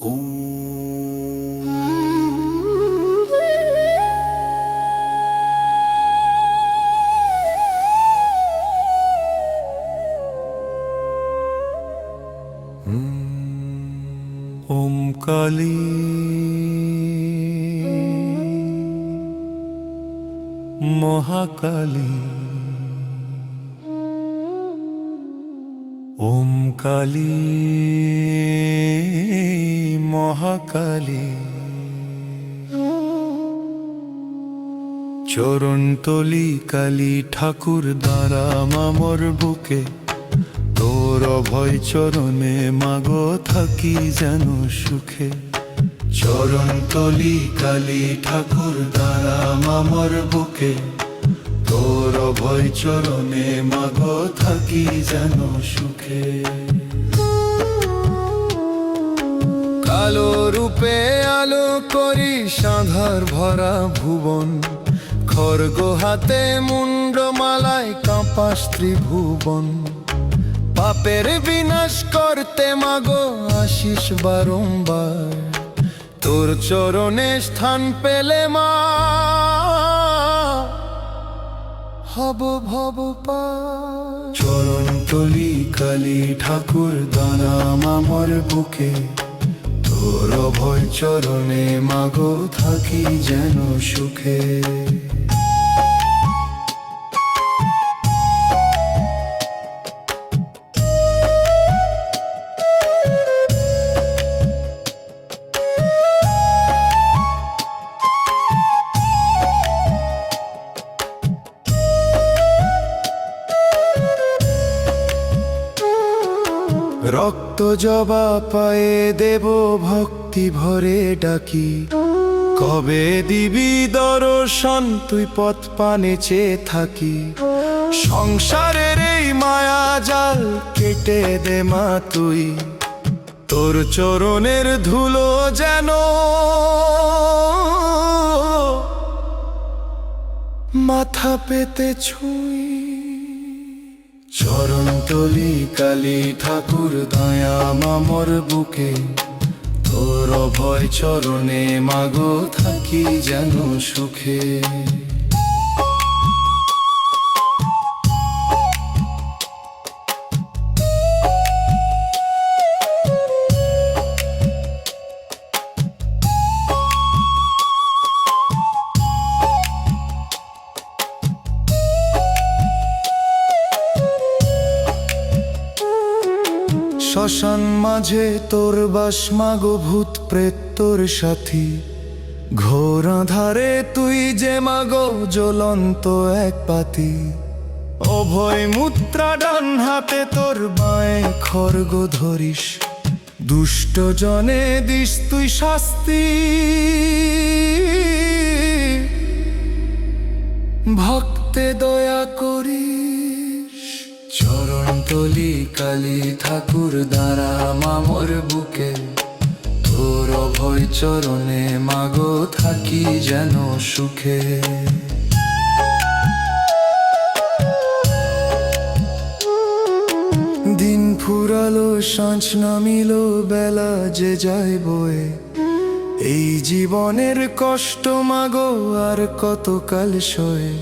ওম কালী মহাকালী ওম কালী মহাকালী চরণতলি কালী ঠাকুর দাঁড়াম আমার বুকে, তোর অভয় চরণে মাগো থাকি যেন সুখে। চরণতলি কালী ঠাকুর দাঁড়াম আমার বুকে, তোর অভয় চরণে মাগো থাকি যেন সুখে। কালো রূপে আলো করি সাঁধার ভরা ভুবন, খড়গ হাতে মুন্ডমালায় কাঁপাস ত্রিভুবন। পাপের বিনাশ করতে মাগো আশিস বারংবার, তোর চরণে স্থান পেলে মা হব ভব পার। চরণতলি কালী ঠাকুর দাঁড়াম আমার বুকে, তোর অভয় চরণে মাগো থাকি যেন সুখে। রক্ত জবা পায়ে দেব ভক্তি ভরে ডাকি, কবে দিবি দর্শন তুই পথ পানে চেয়ে থাকি। সংসারের এই মায়া জাল কেটে দে মা তুই, তোর চরণের ধুলো যেন মাথা পেতে ছুঁই। চরণতলি কালী ঠাকুর দয়াম আমার বুকে, তোর অভয় চরণে মাগো থাকি যেন সুখে। শ্মশান মাঝে তোর বাস মাগো ভূত প্রেত তোর সাথী, ঘোর আঁধারে তুই যে মাগো জ্বলন্ত এক পাতি। অভয় মুদ্রা ডান হাতে তোর বাঁয়ে খড়গ ধরিস, দুষ্ট জনে দিস তুই শাস্তি। ভক্তে দয়া করিস। চরণতলি কালী ঠাকুর দাঁড়াম আমার বুকে, তোর অভয় চরণে মাগো থাকি যেন সুখে। দিন ফুরালো সাঁঝ নামিল বেলা যে যায় বয়ে, এই জীবনের কষ্ট মাগো আর কতকাল সয়ে।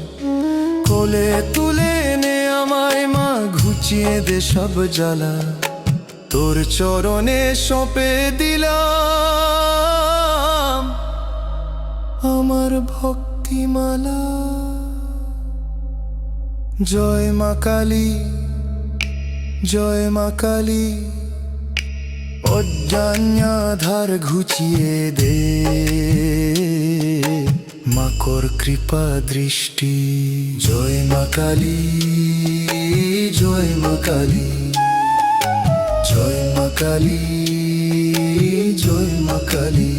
কোলে তুলে নে আমায় মা ঘুচিয়ে দে সব জ্বালা, তোর চরণে সঁপে দিলাম আমার ভক্তিমালা। জয় মা কালী, জয় মা কালী, অজ্ঞানাধার ঘুচিয়ে দে মাকর কৃপা দৃষ্টি। জয় মা কালী, জয় মা কালী, জয় মা কালী, জয় মা কালী।